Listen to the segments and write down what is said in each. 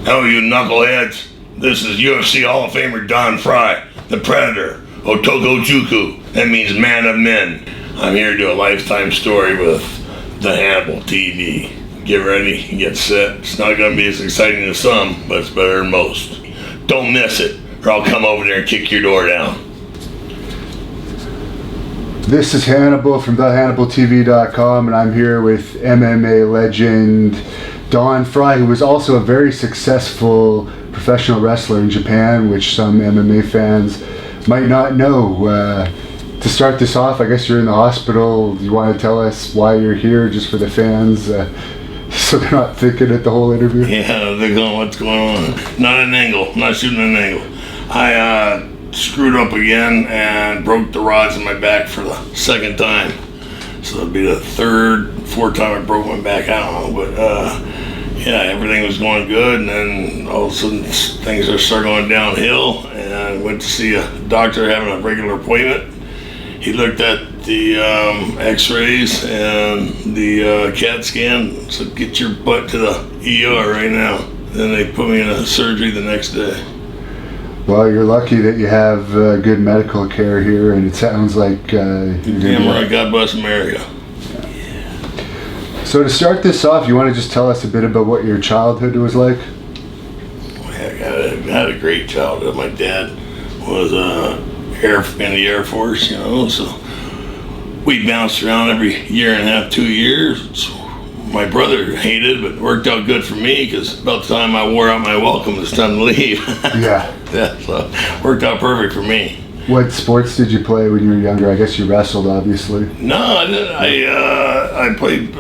Hello, you knuckleheads. This is UFC Hall of Famer Don Frye, the Predator, Otoko Juku. That means man of men. I'm here to do a lifetime story with the Hannibal TV. Get ready, get set. It's not going to be as exciting as some, but it's better than most. Don't miss it, or I'll come over there and kick your door down. This is Hannibal from thehannibaltv.com, and I'm here with MMA legend Don Frye, who was also a very successful professional wrestler in Japan, which some MMA fans might not know. To start this off, I guess you're in the hospital. Do you want to tell us why you're here, just for the fans, so they're not thinking it the whole interview? Yeah, they're going, what's going on? Not an angle, not shooting an angle. I screwed up again and broke the rods in my back for the second time. So it'll be the fourth time I broke my back. I don't know, but yeah, everything was going good, and then all of a sudden things are starting going downhill. And I went to see a doctor, having a regular appointment. He looked at the X-rays and the CAT scan. Said, "Get your butt to the ER right now." Then they put me in a surgery the next day. Well, you're lucky that you have good medical care here, and it sounds like damn right. God bless America. Yeah. So to start this off, you want to just tell us a bit about what your childhood was like? I had a great childhood. My dad was in the Air Force, you know, so we bounced around every year and a half, 2 years. My brother hated it, but it worked out good for me, because about the time I wore out my welcome, it's time to leave. Yeah. Yeah, so worked out perfect for me. What sports did you play when you were younger? I guess you wrestled, obviously. No, I didn't. I played,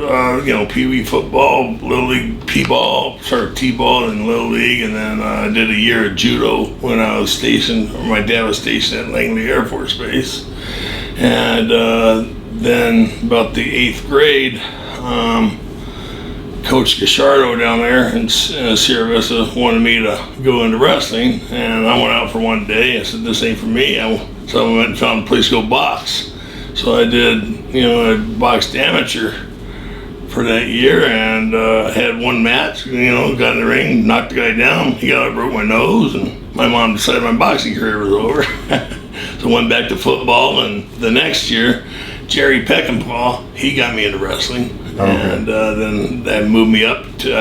Pee Wee football, Little League T-ball, in Little League, and then I did a year of judo when I was stationed, or my dad was stationed at Langley Air Force Base. And then about the 8th grade, Coach Gashardo down there in Sierra Vista wanted me to go into wrestling, and I went out for one day. I said, "This ain't for me." So I went and found a place to go box. So I did, I boxed amateur for that year, and had one match. Got in the ring, knocked the guy down. He got up, broke my nose, and my mom decided my boxing career was over. So I went back to football, and the next year, Jerry Peckinpah, he got me into wrestling. And then that moved me up to,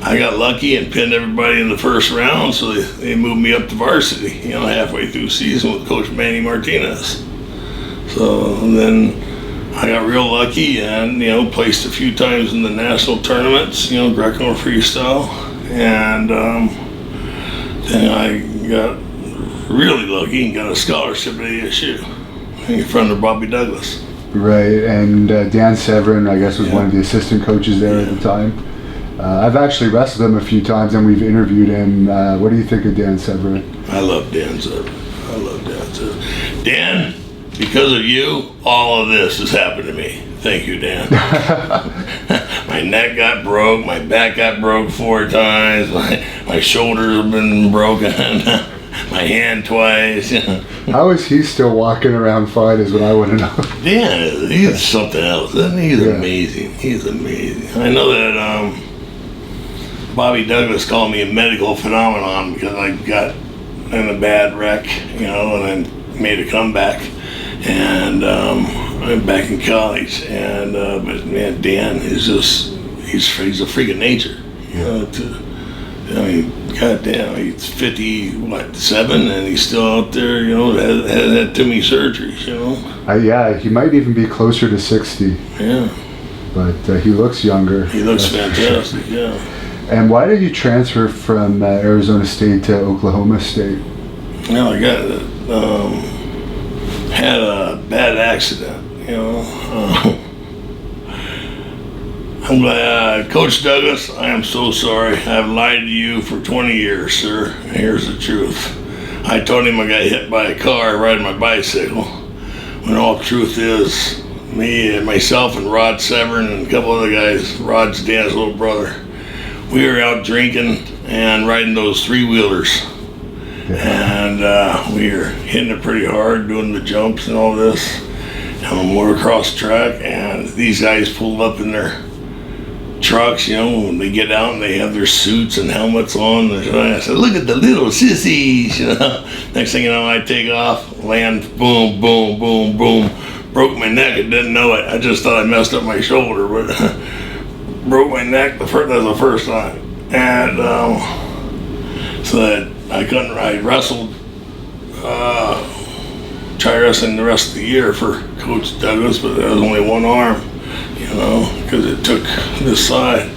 I got lucky and pinned everybody in the first round, so they moved me up to varsity, halfway through the season with Coach Manny Martinez. So then I got real lucky and, placed a few times in the national tournaments, Greco and freestyle. And then I got really lucky and got a scholarship at ASU in front of Bobby Douglas. Right, and Dan Severin, I guess, was one of the assistant coaches there at the time. I've actually wrestled him a few times, and we've interviewed him. What do you think of Dan Severin? I love Dan Severin. Dan, because of you, all of this has happened to me. Thank you, Dan. My neck got broke, my back got broke 4 times, my shoulders have been broken. My hand twice. How is he still walking around fine is what I want to know. Dan, he's something else, isn't he? He's amazing. He's amazing. I know that Bobby Douglas called me a medical phenomenon because I got in a bad wreck, and then made a comeback. And I'm back in college. And but man, Dan is he's a freak of nature. Goddamn, he's 57, and he's still out there, has had too many surgeries, Yeah, he might even be closer to 60. Yeah. But he looks younger. He looks fantastic, yeah. And why did you transfer from Arizona State to Oklahoma State? I had a bad accident, I'm glad, Coach Douglas, I am so sorry. I've lied to you for 20 years, sir. Here's the truth. I told him I got hit by a car riding my bicycle, when all the truth is, me and myself and Rod Severin and a couple other guys, Rod's Dan's little brother, we were out drinking and riding those 3-wheelers. And we were hitting it pretty hard, doing the jumps and all this. And we're across the track, and these guys pulled up in their trucks, you know, when they get out and they have their suits and helmets on. I said, look at the little sissies, you know. Next thing you know, I take off, land, boom, boom, boom, boom. Broke my neck and didn't know it. I just thought I messed up my shoulder, but broke my neck that was the first time. And so that I wrestled, tried wrestling the rest of the year for Coach Douglas, but there was only one arm, you know, because it took this side.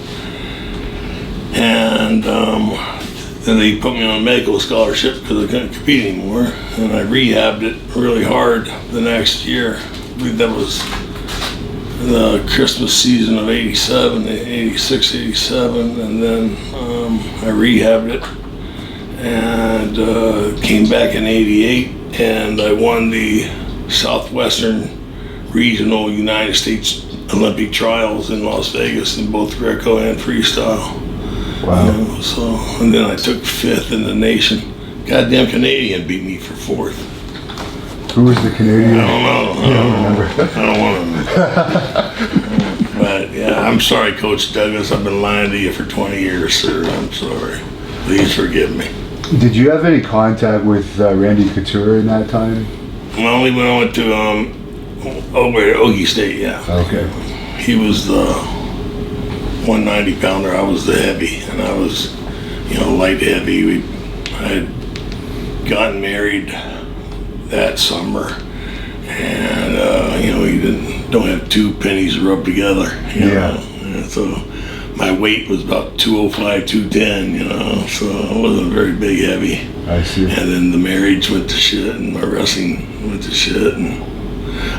And then they put me on a medical scholarship because I couldn't compete anymore. And I rehabbed it really hard the next year. I believe that was the Christmas season of 86, 87. And then I rehabbed it and came back in 88. And I won the Southwestern Regional United States Olympic Trials in Las Vegas in both Greco and freestyle. Wow. So, and then I took 5th in the nation. Goddamn Canadian beat me for 4th. Who was the Canadian? I don't know. I don't remember. I don't want to. But yeah, I'm sorry, Coach Douglas. I've been lying to you for 20 years, sir. I'm sorry. Please forgive me. Did you have any contact with Randy Couture in that time? Well, only when I went to Ogie State, yeah. Okay. He was the 190 pounder, I was the heavy, and I was, you know, light heavy. I had gotten married that summer, and you know, you don't have two pennies rubbed together, you know. And so my weight was about 205, 210, you know, so I wasn't very big heavy. I see. And then the marriage went to shit, and my wrestling went to shit, and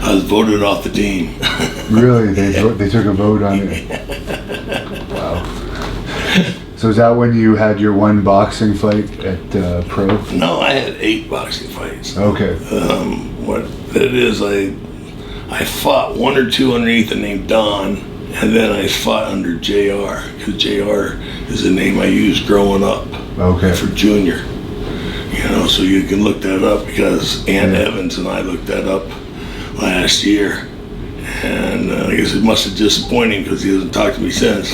I was voted off the team. Really? They took a vote on it? Wow. So is that when you had your one boxing fight at Pro? No, I had 8 boxing fights. Okay. What that is, I fought 1 or 2 underneath the name Don, and then I fought under JR, because JR is the name I used growing up. Okay. For junior. You know, so you can look that up, because Ann Evans and I looked that up last year. And I guess it must have disappointed him because he hasn't talked to me since.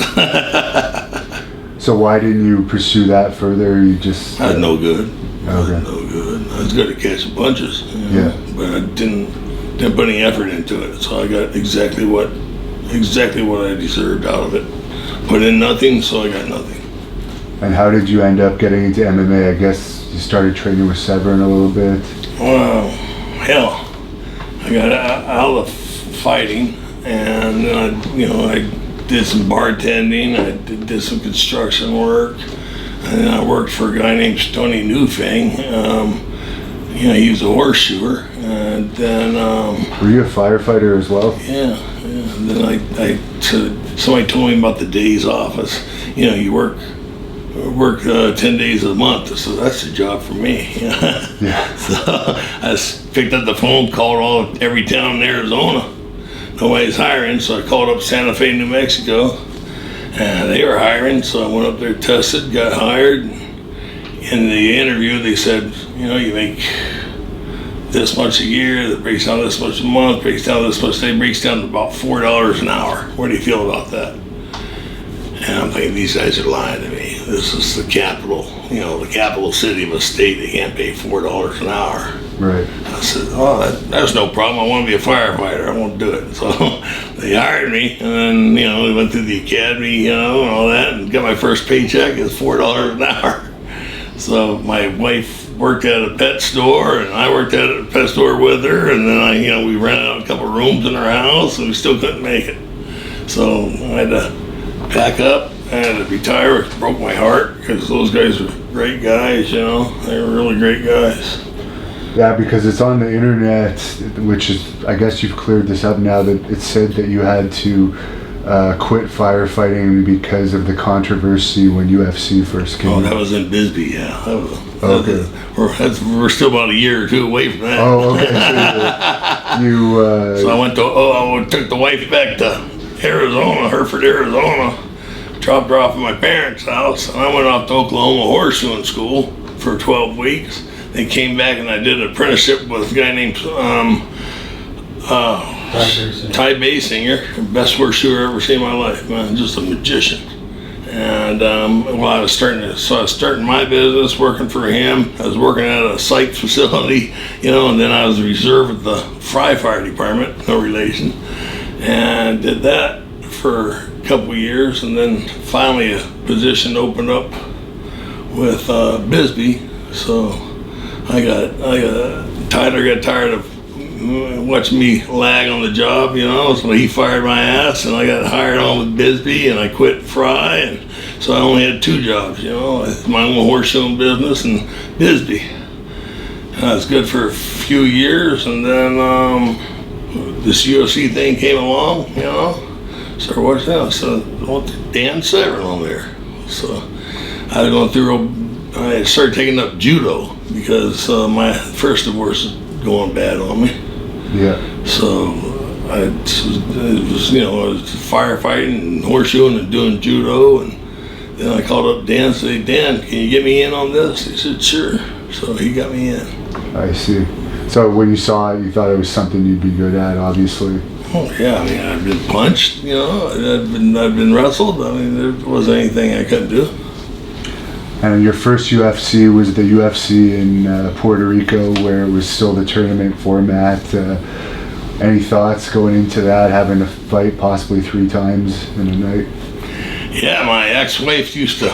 So why didn't you pursue that further? You just... I was no good. Okay. No good. I was good at catching punches. You know, yeah. But I didn't put any effort into it. So I got exactly what I deserved out of it. Put in nothing, so I got nothing. And how did you end up getting into MMA? I guess you started training with Severin a little bit. Well, hell, I got out of fighting, and I did some bartending. I did some construction work, and then I worked for a guy named Tony Newfang. You know, he was a horseshoer, and then. Were you a firefighter as well? Yeah. And then somebody told me about the days office. You know, you work 10 days a month, so that's the job for me. Yeah. So I picked up the phone, called every town in Arizona. Nobody's hiring, so I called up Santa Fe, New Mexico, and they were hiring, so I went up there, tested, got hired. In the interview, they said, you know, you make this much a year, that breaks down this much a month, breaks down this much, they breaks down to about $4 an hour. What do you feel about that? And I'm thinking, these guys are lying to me. This is the capital, you know, the capital city of a state. They can't pay $4 an hour. Right. I said, oh, that's no problem. I want to be a firefighter. I won't do it. So they hired me, and then, you know, we went through the academy, you know, and all that, and got my first paycheck. It was $4 an hour. So my wife worked at a pet store, and I worked at a pet store with her, and then we rented out a couple rooms in her house, and we still couldn't make it. So I had to pack up. I had to retire. It broke my heart, because those guys were great guys, you know. They were really great guys. Yeah, because it's on the internet, which is, I guess you've cleared this up now, that it said that you had to quit firefighting because of the controversy when UFC first came. Oh, that was in Bisbee, yeah. Okay. We're still about a year or two away from that. Oh, okay. So so I took the wife back to Arizona, Hereford, Arizona, dropped her off at my parents' house, and I went off to Oklahoma horseshoeing school for 12 weeks. They came back, and I did an apprenticeship with a guy named Ty Basinger, best horseshoer I've ever seen in my life, man, just a magician. And well, I was starting my business working for him. I was working at a psych facility, and then I was a reserve at the Frye Fire Department, no relation, and did that for a couple of years, and then finally a position opened up with Bisbee. So Tyler got tired of watching me lag on the job, so he fired my ass, and I got hired on with Bisbee, and I quit Frye, and so I only had 2 jobs, my own horseshoeing business and Bisbee. And I was good for a few years, and then this UFC thing came along, so what's that? So I went to Dan Severn on there. So I was going through, I started taking up judo because my first divorce was going bad on me. Yeah. So I was firefighting and horseshoeing and doing judo, and then I called up Dan and said, Dan, can you get me in on this? He said, sure. So he got me in. I see. So when you saw it, you thought it was something you'd be good at, obviously. Oh yeah, I mean, I've been punched, I've been wrestled. I mean, there wasn't anything I couldn't do. And your first UFC was the UFC in Puerto Rico, where it was still the tournament format. Any thoughts going into that, having to fight possibly 3 times in a night? Yeah, my ex-wife used to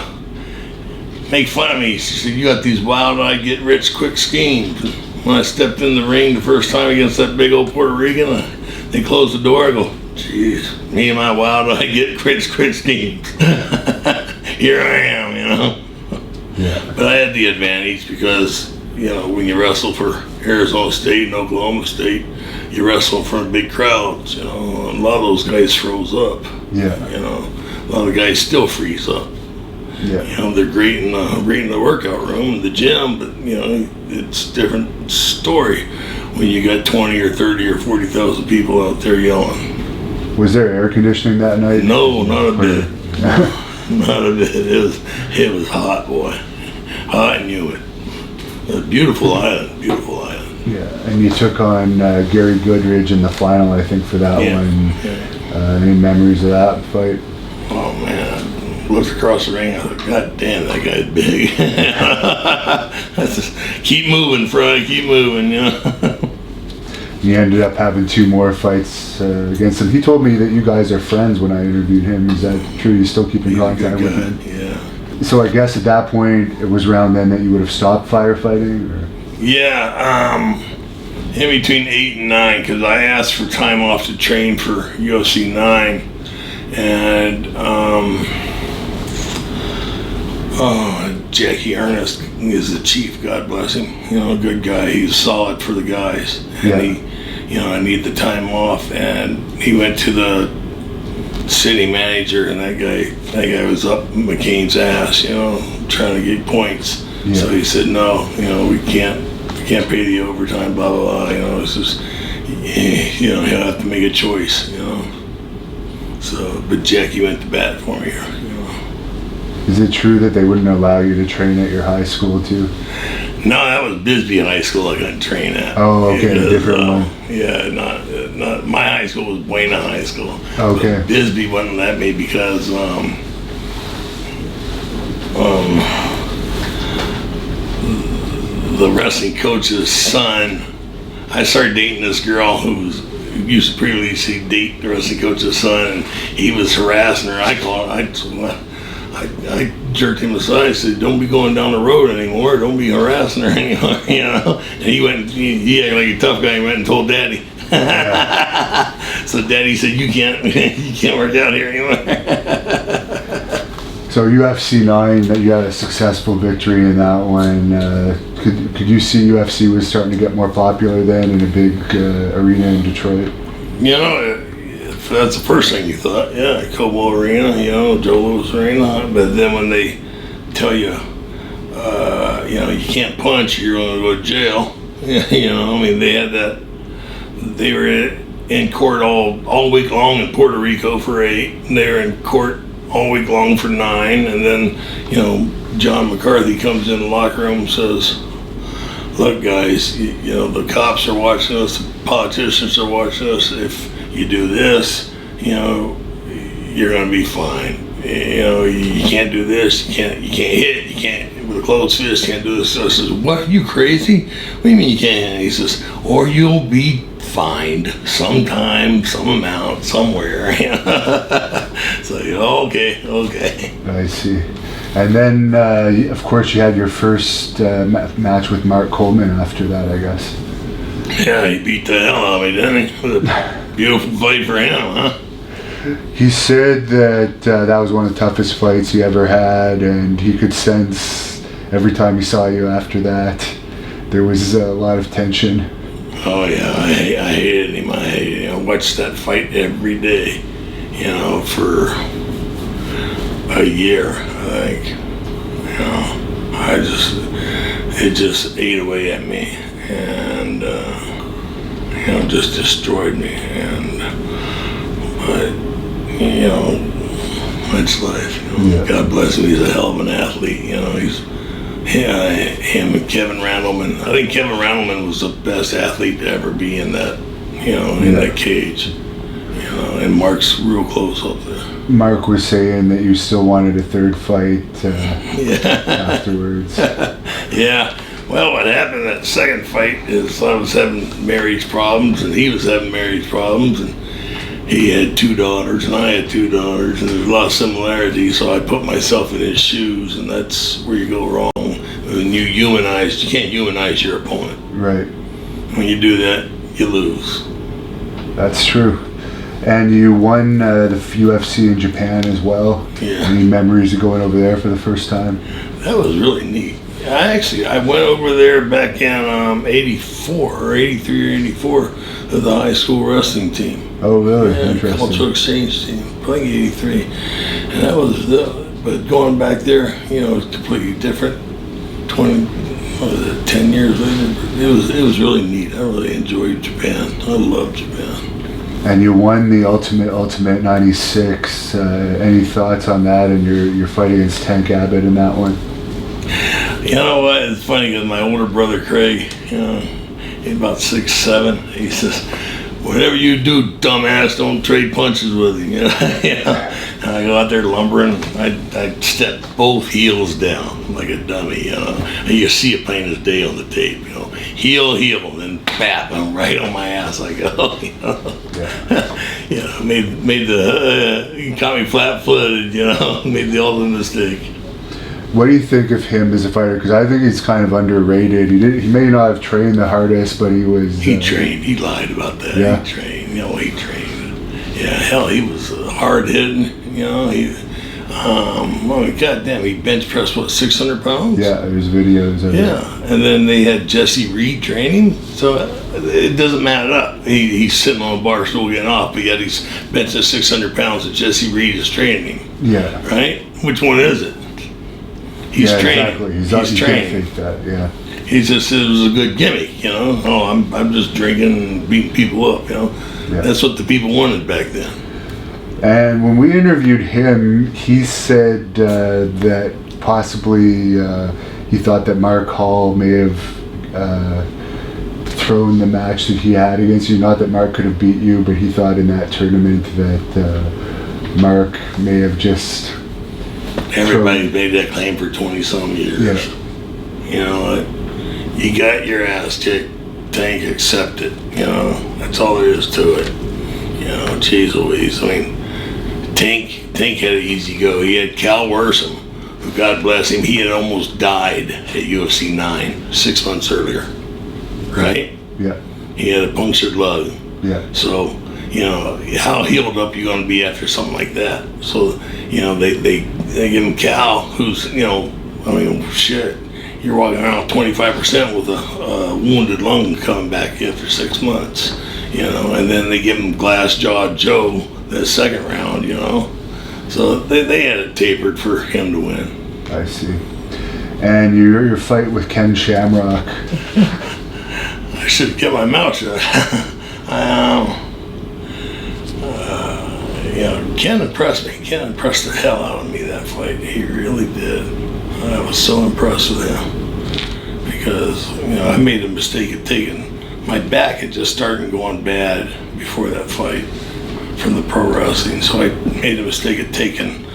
make fun of me. She said, you got these wild-eyed, get-rich-quick schemes. And when I stepped in the ring the first time against that big old Puerto Rican, they closed the door. I go, geez, me and my wild-eyed, get-rich-quick schemes. Here I am, Yeah. But I had the advantage because, when you wrestle for Arizona State and Oklahoma State, you wrestle in front of big crowds, and a lot of those guys froze up. Yeah. A lot of the guys still freeze up. Yeah. They're great in the workout room and the gym, but it's a different story when you got 20 or 30 or 40,000 people out there yelling. Was there air conditioning that night? No, not a bit. Not a bit. It was hot, boy. Hot and humid. A beautiful island. Beautiful island. Yeah, and you took on Gary Goodridge in the final, I think, for that one. Yeah. Any memories of that fight? Oh man, I looked across the ring. I thought, God damn, that guy's big. I just keep moving, Frye. Keep moving, You ended up having 2 more fights against him. He told me that you guys are friends when I interviewed him. Is that true? You still keep in contact with him? Yeah. So I guess at that point, it was around then that you would have stopped firefighting? Or? Yeah, in between 8 and 9, because I asked for time off to train for UFC 9, and Jackie Ernest is the chief, God bless him. A good guy. He's solid for the guys, and I need the time off, and he went to the city manager, and that guy was up McCain's ass, trying to get points. Yeah. So he said, no, we can't pay the overtime, blah, blah, blah, it's just, he'll have to make a choice, So, but Jackie went to bat for me, Is it true that they wouldn't allow you to train at your high school too? No, that was Bisbee High School I couldn't train at. Oh, okay, a different one. Yeah, not my high school was Buena High School. Okay. But Bisbee wasn't let me because the wrestling coach's son. I started dating this girl who used to previously date the wrestling coach's son, and he was harassing her. I jerked him aside and said, don't be going down the road anymore. Don't be harassing her anymore, And he acted like a tough guy. He went and told Daddy. So Daddy said, you can't work out here anymore. So UFC 9, that you had a successful victory in that one. Could you see UFC was starting to get more popular then in a big arena in Detroit? If that's the first thing you thought, yeah, Cobo Arena, Joe Louis Arena. But then when they tell you, you can't punch, you're going to go to jail. They had that. They were in court all week long in Puerto Rico for 8. And they were in court all week long for 9. And then, John McCarthy comes in the locker room and says, look, guys, the cops are watching us. politicians are watching us. If you do this, you know, you're gonna be fine. You know, you can't do this. You can't hit. You can't with a closed fist. You can't do this." So I says, "What? Are you crazy? What do you mean you can't?" And he says, "Or you'll be fined sometime, some amount, somewhere." So, okay. I see. And then, of course, you had your first match with Mark Coleman after that, I guess. Yeah, he beat the hell out of me, didn't he? With a beautiful fight for him, huh? He said that that was one of the toughest fights he ever had, and he could sense every time he saw you after that, there was a lot of tension. Oh yeah, I hated him. I watched that fight every day, you know, for a year, I think. You know, it just ate away at me, and you know, just destroyed me. But you know, that's life. You know? Yeah. God bless him. He's a hell of an athlete. You know, him and Kevin Randleman. I think Kevin Randleman was the best athlete to ever be in that, you know, in that cage. You know, and Mark's real close up there. Mark was saying that you still wanted a third fight afterwards. Yeah. Well, what happened that second fight is I was having marriage problems, and he was having marriage problems, and he had 2 daughters, and I had 2 daughters, and there's a lot of similarities, so I put myself in his shoes, and that's where you go wrong. When you can't humanize your opponent. Right. When you do that, you lose. That's true. And you won the UFC in Japan as well. Yeah. Any memories of going over there for the first time? That was really neat. I went over there back in 84 or 83 or 84 with the high school wrestling team. Oh, really? Yeah, Interesting. Cultural exchange team, playing 83. And that was but going back there, you know, it was completely different. 10 years later, it was really neat. I really enjoyed Japan. I love Japan. And you won the Ultimate 96. Any thoughts on that and your fight against Tank Abbott in that one? You know what? It's funny because my older brother Craig, you know, he's about 6'7". He says, "Whatever you do, dumbass, don't trade punches with him." You know? And I go out there lumbering. I step both heels down like a dummy. You know, and you see it plain as day on the tape. You know, heel, then bap, I'm right on my ass. I go. You know, you know, made he caught me flat-footed. You know, made the ultimate mistake. What do you think of him as a fighter? Because I think he's kind of underrated. He may not have trained the hardest, but he was. He trained. He lied about that. Yeah. He trained. You know, he trained. Yeah, hell, he was hard hitting. You know, goddamn, he bench pressed 600 pounds. Yeah, there's videos of it. Yeah, and then they had Jesse Reed training, so it doesn't matter up. He's sitting on a bar stool getting off, but yet he's benching 600 pounds, and Jesse Reed is training him. Yeah. Right? Which one is it? He's training. Exactly. He's training. Can't fake that. Yeah. He just said it was a good gimmick, you know. Oh, I'm just drinking and beating people up, you know. Yeah. That's what the people wanted back then. And when we interviewed him, he said that possibly he thought that Mark Hall may have thrown the match that he had against you. Not that Mark could have beat you, but he thought in that tournament that Mark may have just. Everybody's made that claim for 20-some years. Yeah. You know what? You got your ass kicked. Tank, accept it. You know, that's all there is to it. You know, geez Louise. I mean, Tank had an easy go. He had Cal Worsham, who, God bless him, he had almost died at UFC 9 6 months earlier. Right? Yeah. He had a punctured lung. Yeah. So, you know, how healed up you going to be after something like that? So, you know, they give him Cal, who's, you know, I mean, shit. You're walking around 25% with a wounded lung coming back after 6 months, you know, and then they give him Glass Jaw Joe the second round, you know. So they had it tapered for him to win. I see. And your fight with Ken Shamrock. I should have kept my mouth shut. You know, Ken impressed me. Ken impressed the hell out of me that fight. He really did. I was so impressed with him because, you know, I made the mistake of taking my back had just started going bad before that fight from the pro wrestling, so I made the mistake of taking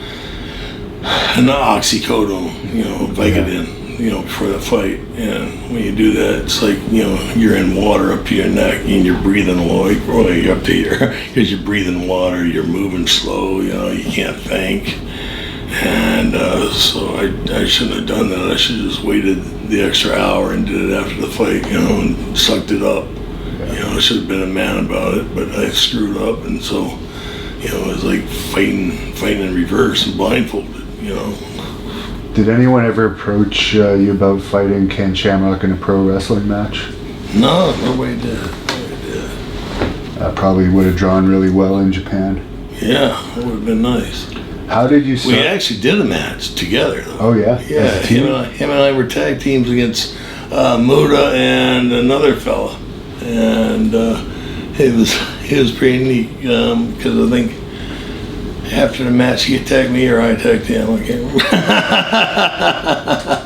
an oxycodone, Vicodin, before the fight. And when you do that, it's like, you're in water up to your neck and you're breathing way up to your, because you're breathing water, you're moving slow, you can't think. And so I shouldn't have done that. I should have just waited the extra hour and did it after the fight, and sucked it up. I should have been a man about it, but I screwed up, and so, it was like fighting in reverse and blindfolded, Did anyone ever approach you about fighting Ken Shamrock in a pro wrestling match? No, nobody did. That probably would have drawn really well in Japan. Yeah, it would have been nice. How did you start? We actually did a match together, though. Oh, yeah? Yeah, him and I were tag teams against Muda and another fella. And it was pretty neat, because I think after the match he attacked me or I attacked him, I can't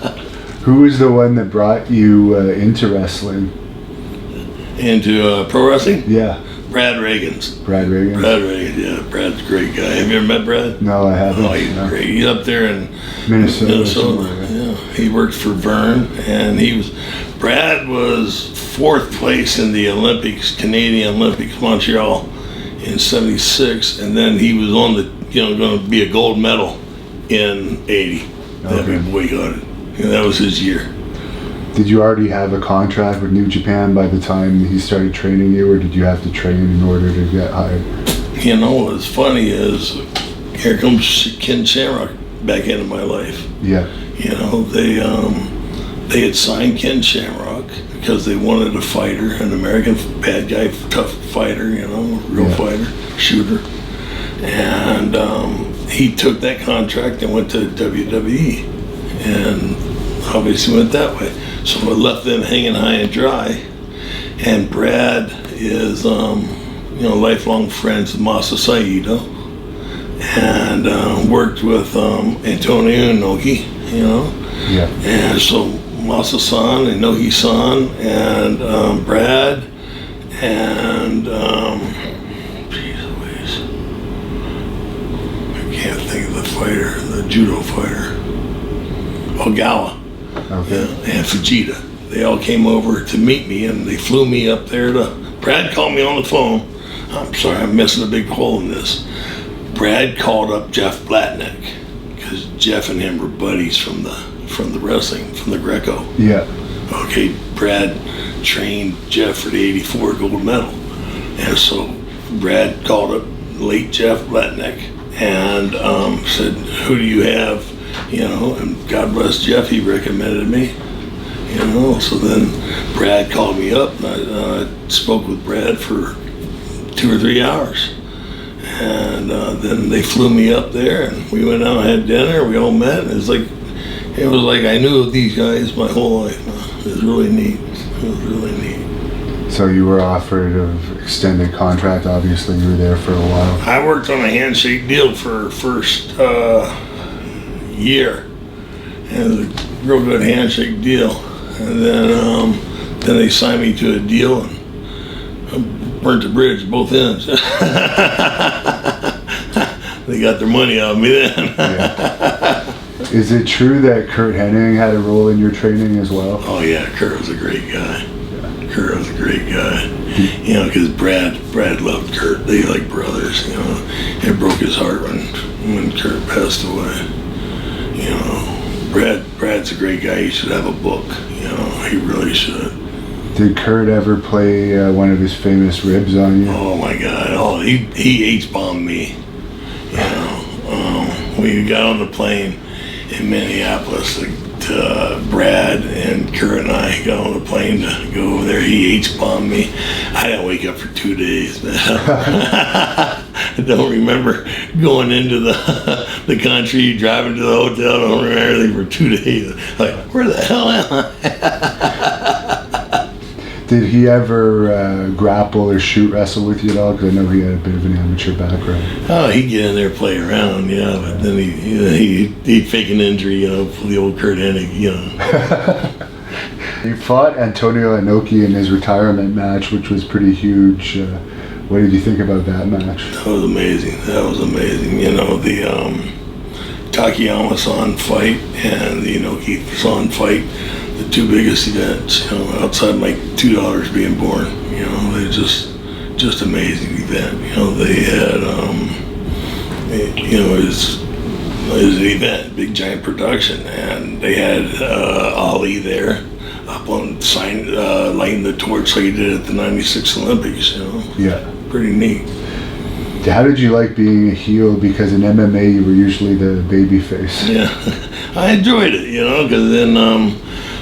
remember. Who was the one that brought you into wrestling? Into pro wrestling? Yeah. Brad Reagan, yeah. Brad's a great guy. Have you ever met Brad? No, I haven't. Oh, he's great. He's up there in Minnesota. Yeah. He worked for Vern, and Brad was 4th place in the Olympics, Canadian Olympics, Montreal in '76, and then he was on the, going to be a gold medal in '80. That we boycotted. That was his year. Did you already have a contract with New Japan by the time he started training you, or did you have to train in order to get hired? What's funny is, here comes Ken Shamrock back into my life. Yeah. They had signed Ken Shamrock because they wanted a fighter, an American bad guy, tough fighter, real fighter, shooter. And he took that contract and went to WWE, and obviously went that way. So I left them hanging high and dry. And Brad is, lifelong friends with Masa Saito, and worked with Antonio Inoki, Yeah. And so Masa-san and Nogi-san and Brad and geez Louise, I can't think of the fighter, the judo fighter, Ogawa. Okay. And Fujita. They all came over to meet me, and they flew me up there Brad called me on the phone. I'm sorry, I'm missing a big hole in this. Brad called up Jeff Blatnick, because Jeff and him were buddies from the wrestling, from the Greco. Yeah. Okay, Brad trained Jeff for the '84 gold medal. And so Brad called up late Jeff Blatnick and said, who do you have? And God bless Jeff, he recommended me. So then Brad called me up, and I spoke with Brad for 2 or 3 hours. And then they flew me up there, and we went out and had dinner, we all met, and it was like I knew these guys my whole life. It was really neat. So you were offered an extended contract, obviously you were there for a while. I worked on a handshake deal for first year, and it was a real good handshake deal. And then they signed me to a deal and burnt the bridge both ends. They got their money out of me then. Yeah. Is it true that Kurt Hennig had a role in your training as well? Oh yeah, Kurt was a great guy. Kurt was a great guy. Because Brad loved Kurt. They like brothers. It broke his heart when Kurt passed away. Brad's a great guy. He should have a book. He really should. Did Kurt ever play one of his famous ribs on you? Oh my God! Oh, he H-bombed me. We got on the plane in Minneapolis. Brad and Kurt and I got on the plane to go over there. He H-bombed me. I didn't wake up for 2 days, man. I don't remember going into the country, driving to the hotel. I don't remember anything for 2 days. Like, where the hell am I? Did he ever grapple or shoot wrestle with you at all? Because I know he had a bit of an amateur background. Oh, he'd get in there, play around, yeah. But then he'd fake an injury, for the old Kurt Hennig, You fought Antonio Inoki in his retirement match, which was pretty huge. What did you think about that match? That was amazing. That was amazing. You know, the Takayama-san fight and the Inoki-san fight, the two biggest events, you know, outside my $2 being born. You know, they just amazing event. You know, they had, you know, it was an event, big giant production, and they had Ali there up on lighting the torch like he did at the '96 Olympics. You know, Yeah. pretty neat. How did you like being a heel? Because in MMA you were usually the baby face. Yeah, I enjoyed it, you know, because in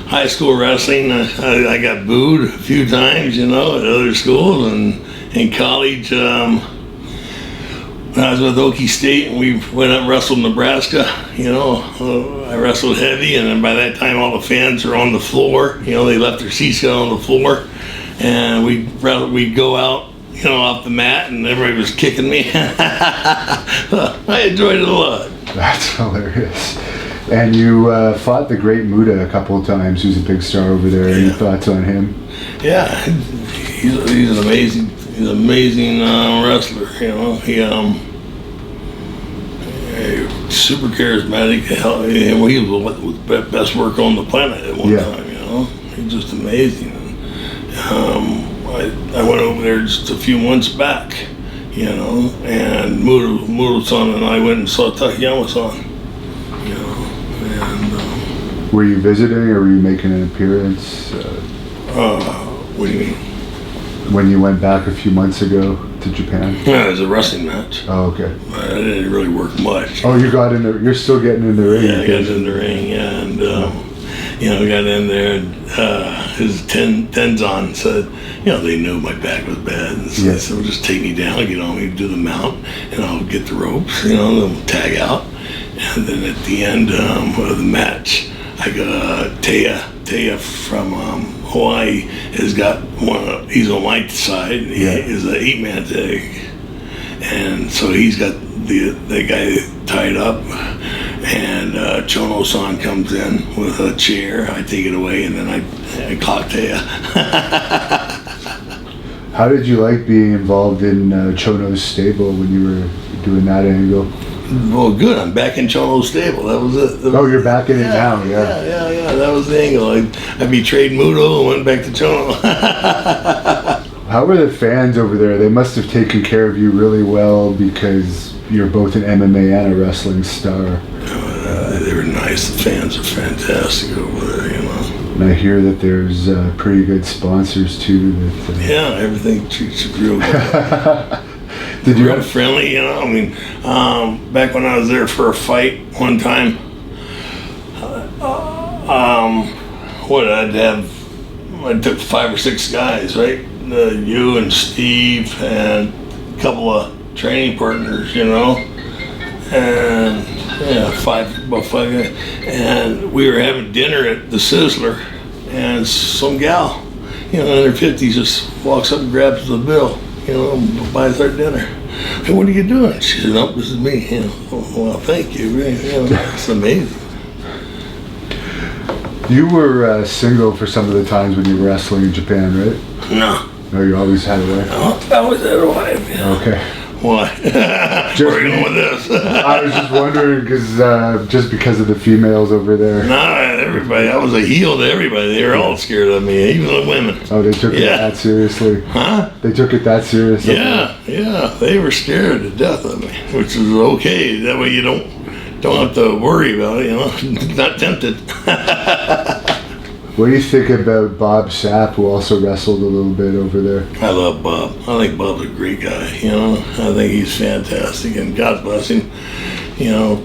high school wrestling, I got booed a few times, you know, at other schools, and in college, when I was with Okie State and we went up and wrestled Nebraska, you know, I wrestled heavy, and then by that time all the fans were on the floor, you know, they left their seats on the floor, and we'd go out, you know, off the mat, and everybody was kicking me. I enjoyed it a lot. That's hilarious. And you fought the great Muda a couple of times, who's a big star over there. Any thoughts on him? Yeah, he's an amazing wrestler. You know, he super charismatic. Hell, he was the best worker on the planet at one time. You know, he's just amazing. I went over there just a few months back, you know, and Muda-san and I went and saw Takayama-san, you know, and... were you visiting or were you making an appearance? What do you mean? When you went back a few months ago to Japan? Yeah, it was a wrestling match. Oh, okay. I didn't really work much. Oh, you got in there, you're still getting in the ring? Yeah, I got in the ring, yeah, and, you know, got in there, and his Tenzan said, you know, they knew my back was bad, and so they said, well, just take me down, get on me, do the mount, and I'll get the ropes, you know, then we'll tag out. And then at the end of the match, I got Taya from Hawaii has got he's on my side, he is an 8-man tag. And so he's got the guy tied up, and Chono-san comes in with a chair. I take it away, and then I clock Taya. How did you like being involved in Chono's stable when you were doing that angle? Well, good. I'm back in Chono's stable. That was it. You're back in it now, Yeah. That was the angle. I betrayed Muto and went back to Chono. How were the fans over there? They must have taken care of you really well because you're both an MMA and a wrestling star. They were nice. The fans are fantastic over there, you know. And I hear that there's pretty good sponsors too. Yeah, everything treats you real good. Did you real friendly, you know? I mean, back when I was there for a fight one time, I took 5 or 6 guys, right? You and Steve and a couple of training partners, you know, and about 5 guys. And we were having dinner at the Sizzler, and some gal, you know, in her 50s just walks up and grabs the bill, you know, and buys our dinner. Hey, what are you doing? She said, "Oh, this is me." You know, well, thank you. You know, it's amazing. You were single for some of the times when you were wrestling in Japan, right? No. No, you always had a wife? No, I always had a wife, yeah. Okay. Why? Where are you going with this? I was just wondering, just because of the females over there. No, everybody. I was a heel to everybody. They were all scared of me, even the women. Oh, they took it that seriously? Huh? They took it that seriously? Yeah. They were scared to death of me, which is okay. That way you don't have to worry about it, you know. Not tempted. What do you think about Bob Sapp, who also wrestled a little bit over there? I love Bob. I think Bob's a great guy, you know. I think he's fantastic, and God bless him. You know,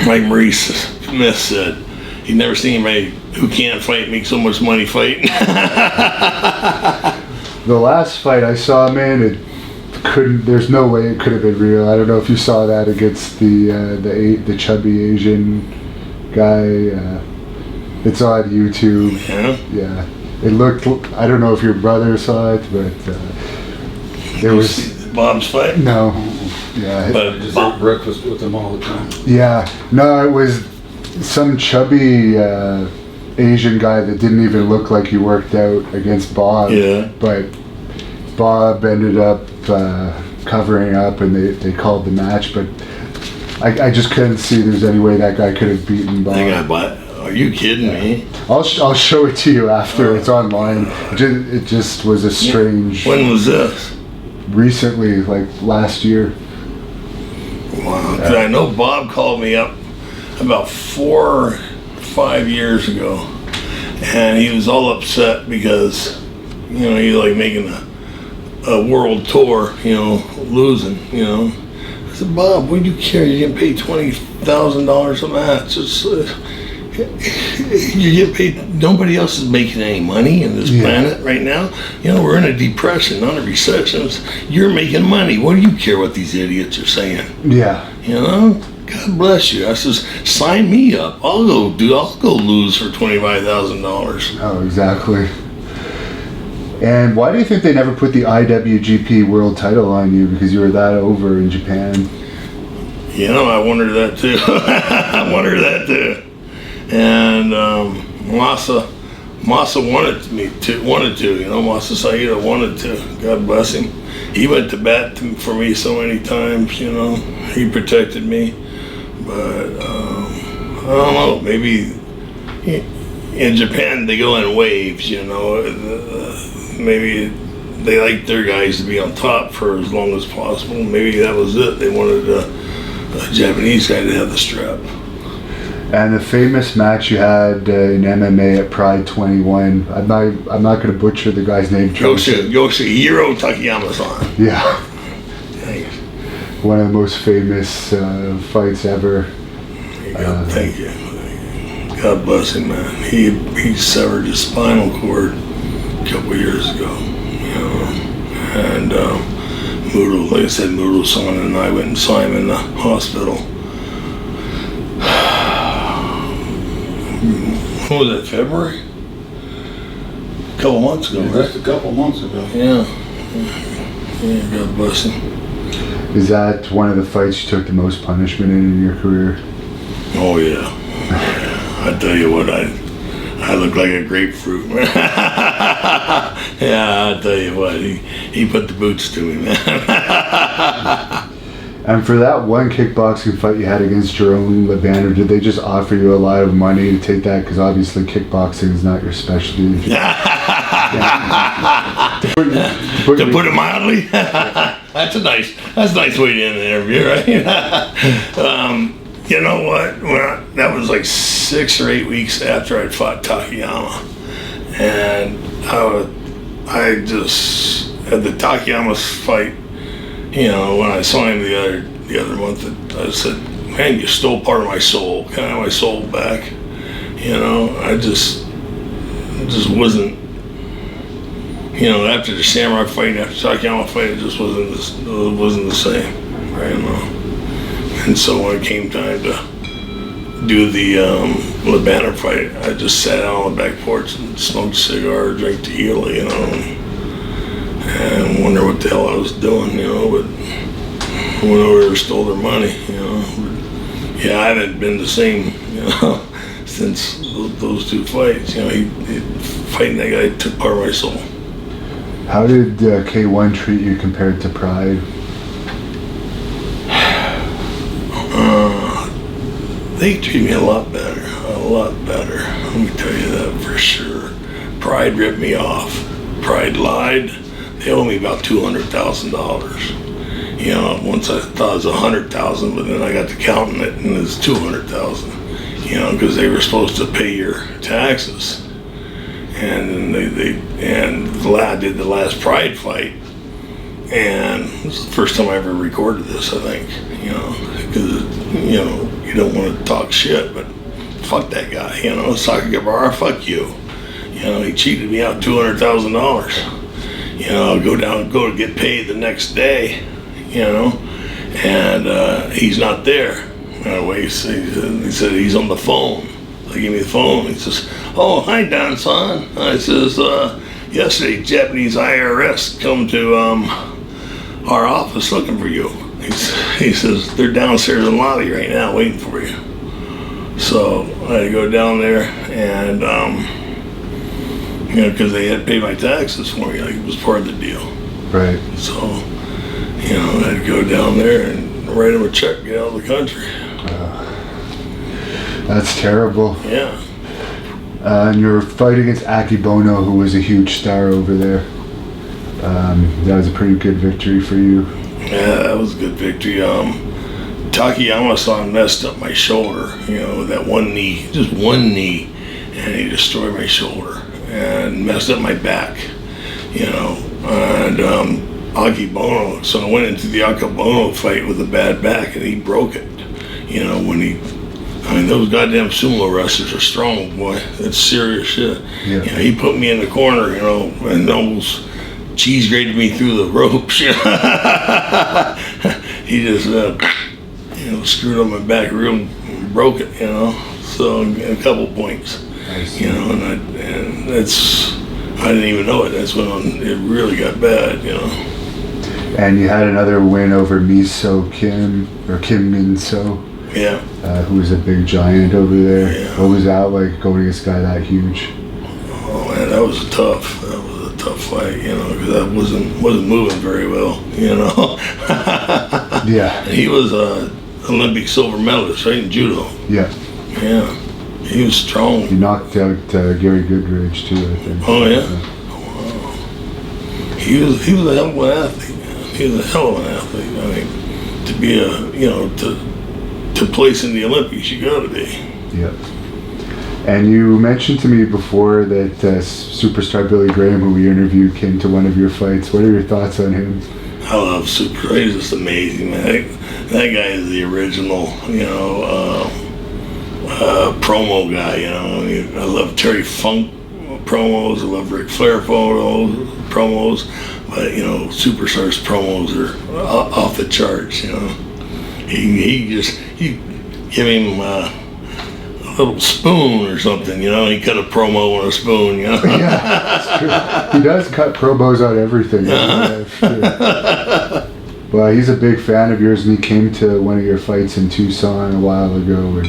like Maurice Smith said, he'd never seen anybody who can't fight make so much money fighting. The last fight I saw, man, there's no way it could have been real. I don't know if you saw that against the chubby Asian guy. It's on YouTube. Yeah. It looked, I don't know if your brother saw it, but there was... See Bob's fight? No. Yeah. But just ate breakfast with him all the time. Yeah. No, it was some chubby Asian guy that didn't even look like he worked out against Bob. Yeah. But Bob ended up covering up, and they called the match. But I just couldn't see there's any way that guy could have beaten Bob. Are you kidding me? I'll show it to you after. It's online. It just was a strange. When was this? Recently, like last year. Wow. 'Cause I know Bob called me up about 4 or 5 years ago, and he was all upset because, you know, he like making a world tour, you know, losing, you know. I said, Bob, what do you care? You're getting paid $20,000 a match. It's, you get paid. Nobody else is making any money in this planet right now. You know, we're in a depression, not a recession. You're making money. What do you care what these idiots are saying? Yeah. You know, God bless you. I says, sign me up. I'll go lose for $25,000. Oh, exactly. And why do you think they never put the IWGP World Title on you? Because you were that over in Japan. You know, I wondered that too. I wondered that too. And Masa wanted to. You know, Masa Saida wanted to. God bless him. He went to bat for me so many times. You know, he protected me. But I don't know. Maybe in Japan they go in waves. You know, maybe they like their guys to be on top for as long as possible. Maybe that was it. They wanted a Japanese guy to have the strap. And the famous match you had in MMA at Pride 21. I'm not going to butcher the guy's name. Yoshihiro Takayama-san. Yeah. Thanks. One of the most famous fights ever. Thank you. God bless him, man. He severed his spinal cord a couple years ago. You know, and Muto, like I said, Muto-san and I went and saw him in the hospital. What was that, February? A couple months ago, right? Just a couple months ago. Yeah. Yeah, God bless him. Is that one of the fights you took the most punishment in your career? Oh, yeah. I tell you what, I look like a grapefruit. Yeah, I tell you what, he put the boots to me, man. And for that one kickboxing fight you had against Jerome LeBanner, did they just offer you a lot of money to take that? Because obviously kickboxing is not your specialty. To put it mildly, that's a nice way to end the interview, right? You know what? That was like 6 or 8 weeks after I'd fought Takayama, and I just at the Takayama fight. You know, when I saw him the other month, I said, "Man, you stole part of my soul. Can I have my soul back?" You know, I just wasn't. You know, after the Samurai fight, after the Takayama fight, it just wasn't the same, right? And so when it came time to do the LeBanner fight, I just sat out on the back porch and smoked a cigar, drank tequila, you know. And wonder what the hell I was doing, you know, but went over there and stole their money, you know. But yeah, I haven't been the same, you know, since those 2 fights. You know, fighting that guy took part of my soul. How did K1 treat you compared to Pride? They treat me a lot better, Let me tell you that for sure. Pride ripped me off. Pride lied. They owe me about $200,000. You know, once I thought it was $100,000, but then I got to counting it, and it was $200,000. You know, because they were supposed to pay your taxes, and then I did the last Pride fight, and it was the first time I ever recorded this. I think, you know, because you know you don't want to talk shit, but fuck that guy. You know, Saki Guevara, fuck you. You know, he cheated me out $200,000. You know, go to get paid the next day, you know, and he's not there. Anyway, he said he's on the phone. They gave me the phone. He says, "Oh, hi, Don-san." I says, "Yesterday, Japanese IRS come to our office looking for you." He says, "They're downstairs in the lobby right now waiting for you." So I had to go down there and, because they had to pay my taxes for me, like it was part of the deal. Right. So, I had to go down there and write them a check, get out of the country. That's terrible. Yeah. And your fight against Akibono, who was a huge star over there, that was a pretty good victory for you. Yeah, that was a good victory. Takayama-san messed up my shoulder, with that one knee, just one knee, and he destroyed my shoulder and messed up my back, and Akibono, so I went into the Akibono fight with a bad back and he broke it, those goddamn sumo wrestlers are strong, boy. That's serious shit. Yeah. He put me in the corner, and almost cheese grated me through the ropes. He just, screwed up my back real and broke it, So a couple points, and that's, I didn't even know it. That's when it really got bad, And you had another win over Kim Min-so. Yeah. Who was a big giant over there. Yeah. What was that like, going against a guy that huge? Oh man, that was a tough fight, because I wasn't moving very well, Yeah. And he was a Olympic silver medalist, right, in judo. Yeah. Yeah. He was strong. He knocked out Gary Goodridge too, I think. Oh yeah. Wow. He was a hell of an athlete. Man. He was a hell of an athlete. To be to place in the Olympics, you gotta be. Yeah. And you mentioned to me before that superstar Billy Graham, who we interviewed, came to one of your fights. What are your thoughts on him? I love Super. He's just amazing, man. That guy is the original, promo guy. I love Terry Funk promos. I love Ric Flair promos. But Superstar's promos are off the charts. He give him a little spoon or something, he cut a promo on a spoon, Yeah, that's true. He does cut promos on everything. Well, he's a big fan of yours, and he came to one of your fights in Tucson a while ago, and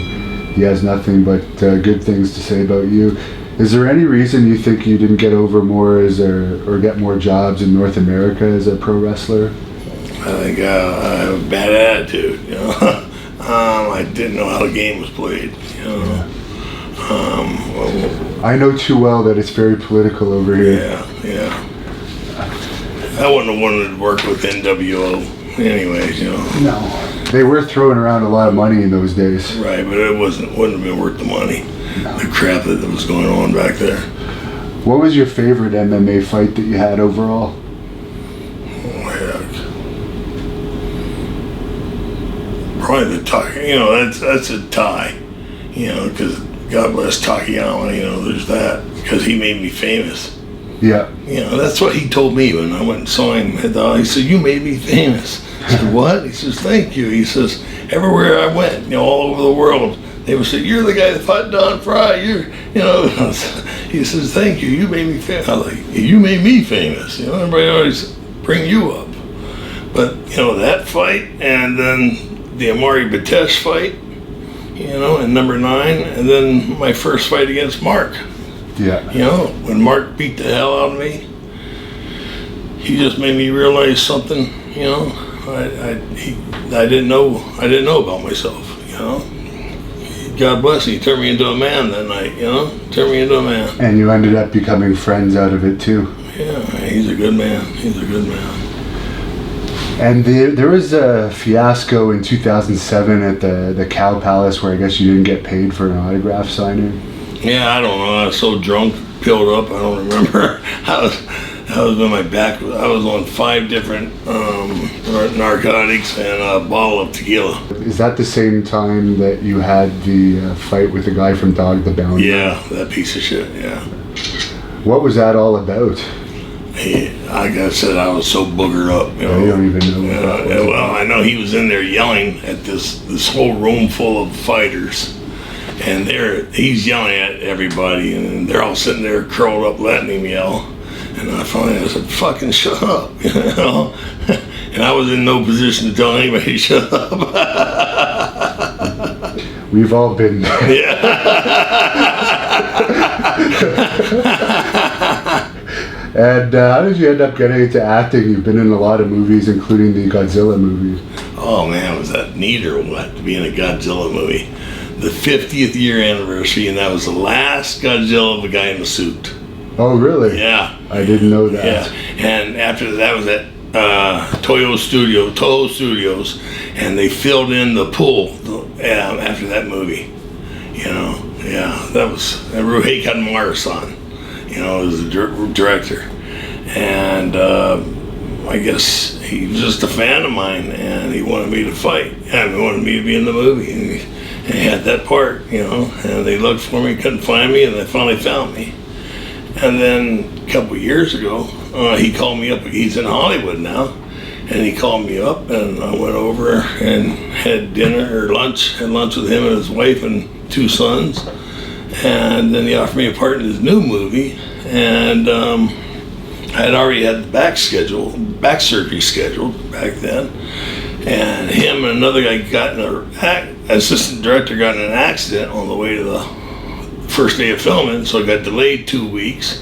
he has nothing but good things to say about you. Is there any reason you think you didn't get over more or get more jobs in North America as a pro wrestler? I think I have a bad attitude, I didn't know how the game was played, I know too well that it's very political over here. Yeah. I wouldn't have wanted to work with NWO anyways, No. They were throwing around a lot of money in those days. Right, but it wouldn't have been worth the money. No. The crap that was going on back there. What was your favorite MMA fight that you had overall? Oh, heck. Probably the Takayama, that's a tie, because God bless Takayama, there's that, because he made me famous. Yeah. That's what he told me when I went and saw him. He said, "You made me famous." I said, "What?" He says, "Thank you." He says, "Everywhere I went, all over the world, they would say, 'You're the guy that fought Don Frye.' He says, 'Thank you. You made me famous.' I was like, 'You made me famous.' Everybody always bring you up. But that fight, and then the Amari Batesh fight, in number 9, and then my first fight against Mark. Yeah. When Mark beat the hell out of me, he just made me realize something. I didn't know about myself. God bless him. He turned me into a man that night. Turned me into a man. And you ended up becoming friends out of it too. Yeah, he's a good man. And there was a fiasco in 2007 at the Cow Palace where I guess you didn't get paid for an autograph signing. Yeah, I don't know. I was so drunk, pilled up. I don't remember. I was on my back. I was on 5 different narcotics and a bottle of tequila. Is that the same time that you had the fight with the guy from Dog the Bounty? Yeah, that piece of shit. Yeah. What was that all about? Like I said, I was so boogered up. You don't even know. Well, I know he was in there yelling at this whole room full of fighters. And he's yelling at everybody, and they're all sitting there curled up, letting him yell. And I finally said, "Fucking shut up," And I was in no position to tell anybody to shut up. We've all been there. Yeah. And how did you end up getting into acting? You've been in a lot of movies, including the Godzilla movie. Oh man, was that neat or what, to be in a Godzilla movie? The 50th year anniversary, and that was the last Godzilla of a guy in a suit. Oh, really? Yeah. I didn't know that. Yeah. And after that was at Toho Studios, and they filled in the pool after that movie. You know, yeah, that was Ruhei Kanemaru-san. You know, was the director, and I guess he was just a fan of mine, and he wanted me to fight, and he wanted me to be in the movie, and he had that part, you know, and they looked for me, couldn't find me, and they finally found me. And then a couple of years ago, he called me up. He's in Hollywood now, and he called me up, and I went over and had lunch with him and his wife and 2 sons. And then he offered me a part in his new movie, and I had already had the back surgery scheduled back then. And him and another guy assistant director got in an accident on the way to the first day of filming, so I got delayed 2 weeks.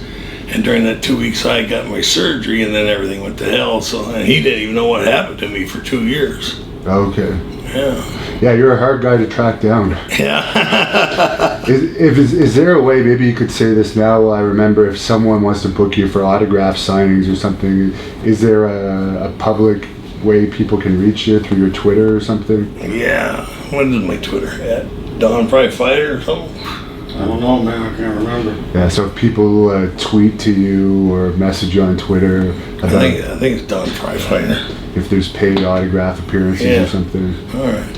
And during that 2 weeks, I got my surgery, and then everything went to hell. And he didn't even know what happened to me for 2 years. Okay. Yeah. Yeah, you're a hard guy to track down. Yeah. Is there a way, maybe you could say this now, I remember if someone wants to book you for autograph signings or something, is there a public way people can reach you through your Twitter or something? Yeah. What is my Twitter? At Don Frye Fighter or something? I don't know, man. I can't remember. Yeah, so if people tweet to you or message you on Twitter about, I think it's Don Frye Fighter. If there's paid autograph appearances or something. All right.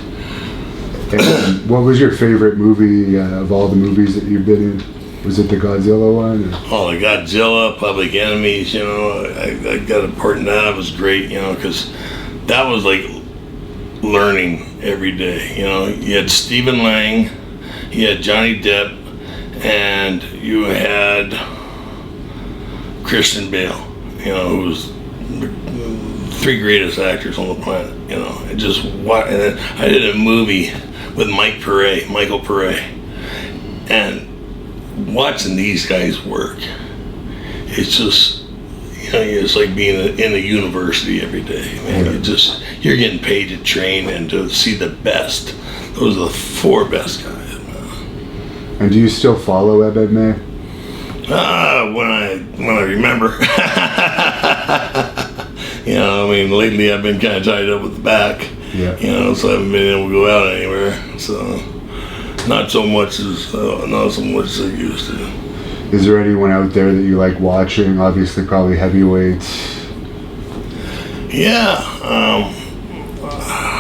And what was your favorite movie of all the movies that you've been in? Was it the Godzilla one? Or? Oh, the Godzilla, Public Enemies, you know, I got a part in that. It was great, you know, because that was like learning every day. You know, you had Stephen Lang, you had Johnny Depp, and you had Christian Bale, you know, who was the 3 greatest actors on the planet, you know. And then I did a movie with Michael Pare, and watching these guys work, it's just, you know, it's like being in a university every day, man. You're getting paid to train and to see the best. Those are the 4 best guys. And do you still follow MMA? When I remember. You know, I mean, lately I've been kind of tied up with the back. Yeah. You know, so I haven't been able to go out anywhere. So not so much as I used to. Is there anyone out there that you like watching? Obviously, probably heavyweights. Yeah.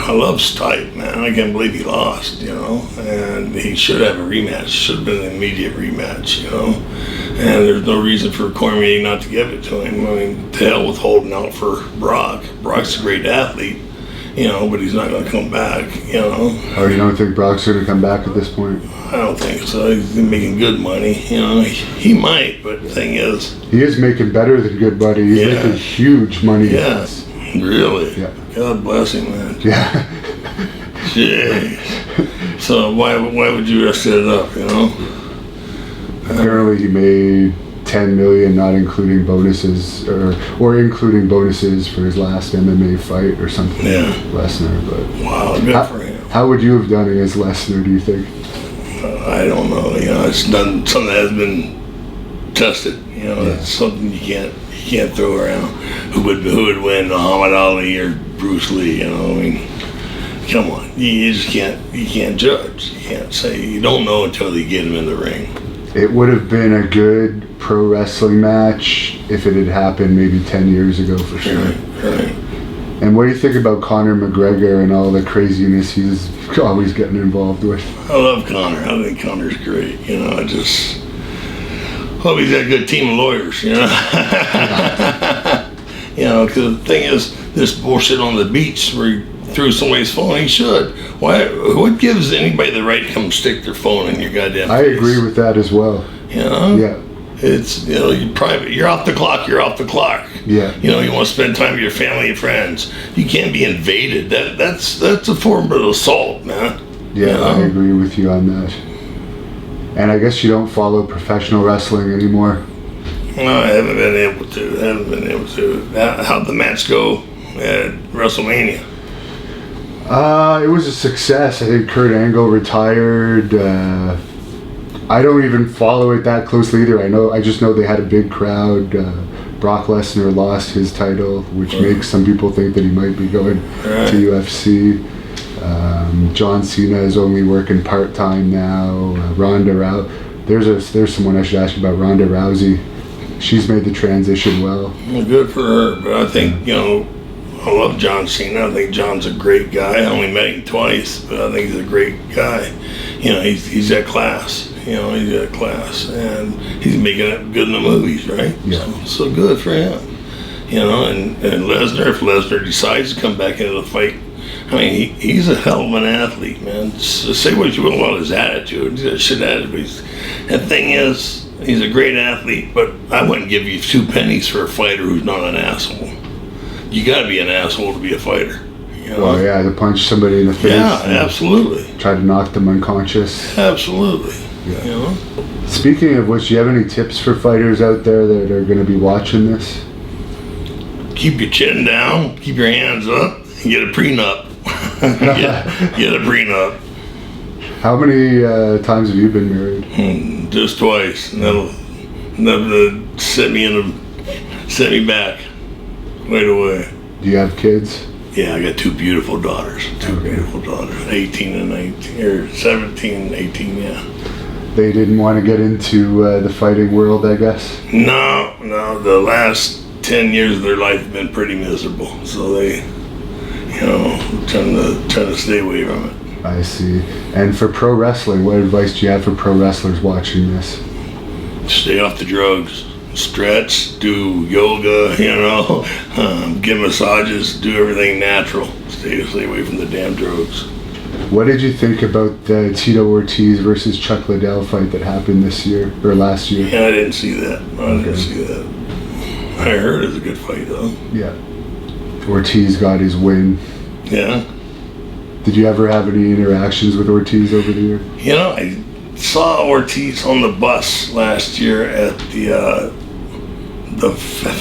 I love Stipe, man. I can't believe he lost, you know, and he should have a rematch. Should have been an immediate rematch, you know, and there's no reason for Cormier not to give it to him. I mean, to hell with holding out for Brock. Brock's a great athlete, you know, but he's not going to come back, you know. Oh, you don't think Brock's going to come back at this point? I don't think so. He's making good money, you know. He might, but the thing is... He is making better than good money. He's making huge money. Yes. Really? Yeah. God bless him, man. Yeah. Jeez. So why would you just set it up, you know? Apparently he made $10 million, not including bonuses, or including bonuses for his last MMA fight or something. Yeah. Lesnar, but wow, good for him. How would you have done against Lesnar, do you think? I don't know. You know, it's done something that has been tested. You know, it's something you can't throw around. Who would win, Muhammad Ali or Bruce Lee? You know, I mean, come on, you just can't. You can't judge. You can't say. You don't know until you get him in the ring. It would have been a good pro wrestling match if it had happened maybe 10 years ago, for sure. Right. And what do you think about Conor McGregor and all the craziness he's always getting involved with? I love Conor. I think Conor's great. You know, I just hope he's got a good team of lawyers. You know, you know, because the thing is, this bullshit on the beach where he threw somebody's phone, he should. Why? What gives anybody the right to come stick their phone in your goddamn face? I agree with that as well. You know? Yeah. It's, you know, you're private. You're off the clock. You're off the clock. Yeah. You know, you want to spend time with your family and friends. You can't be invaded. That's a form of assault, man. Yeah, I agree with you on that. And I guess you don't follow professional wrestling anymore? No, I haven't been able to. How'd the match go at WrestleMania? It was a success. I think Kurt Angle retired. I don't even follow it that closely either. I just know they had a big crowd. Brock Lesnar lost his title, which makes some people think that he might be going to UFC. John Cena is only working part-time now. Ronda Rousey. There's someone I should ask you about, Ronda Rousey. She's made the transition well. Good for her, but I think, I love John Cena. I think John's a great guy. I only met him twice, but I think he's a great guy. He's got class. He's got class, and he's making it good in the movies, right? Yeah. So good for him. And Lesnar, if Lesnar decides to come back into the fight, I mean, he's a hell of an athlete, man. Just say what you will about his attitude. He's got a shit attitude. The thing is, he's a great athlete, but I wouldn't give you 2 pennies for a fighter who's not an asshole. You got to be an asshole to be a fighter. Well, yeah, to punch somebody in the face. Yeah, absolutely. Try to knock them unconscious. Absolutely. Yeah. Speaking of which, do you have any tips for fighters out there that are going to be watching this? Keep your chin down, keep your hands up, and get a prenup. get a prenup. How many times have you been married? Just twice. And that'll set me back right away. Do you have kids? Yeah, I got 2 beautiful daughters. 2 beautiful daughters, 18 and 19, or 17, 18, yeah. They didn't want to get into the fighting world, I guess? No, the last 10 years of their life have been pretty miserable. So they, trying to stay away from it. I see. And for pro wrestling, what advice do you have for pro wrestlers watching this? Stay off the drugs. Stretch, do yoga, get massages, do everything natural. Stay away from the damn drugs. What did you think about the Tito Ortiz versus Chuck Liddell fight that happened this year, or last year? Yeah, I didn't see that. I heard it was a good fight, though. Yeah. Ortiz got his win. Yeah. Did you ever have any interactions with Ortiz over the year? I saw Ortiz on the bus last year at the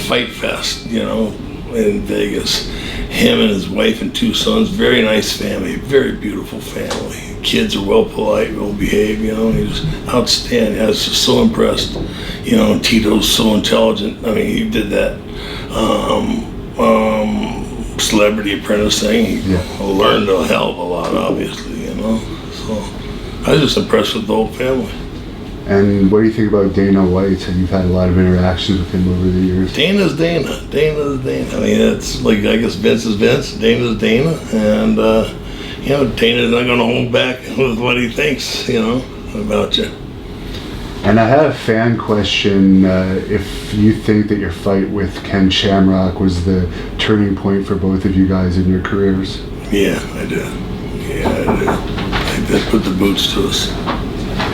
Fight Fest, in Vegas. Him and his wife and 2 sons, very nice family, very beautiful family. Kids are well polite, well behaved, he's outstanding. I was just so impressed. Tito's so intelligent. I mean, he did that Celebrity Apprentice thing. He learned a hell of a lot, obviously, So I was just impressed with the whole family. And what do you think about Dana White? You've had a lot of interactions with him over the years. Dana's Dana. Dana's Dana. I mean, it's like, I guess Vince is Vince, Dana's Dana, and Dana's not going to hold back with what he thinks, about you. And I had a fan question, if you think that your fight with Ken Shamrock was the turning point for both of you guys in your careers. Yeah, I do. I think that put the boots to us.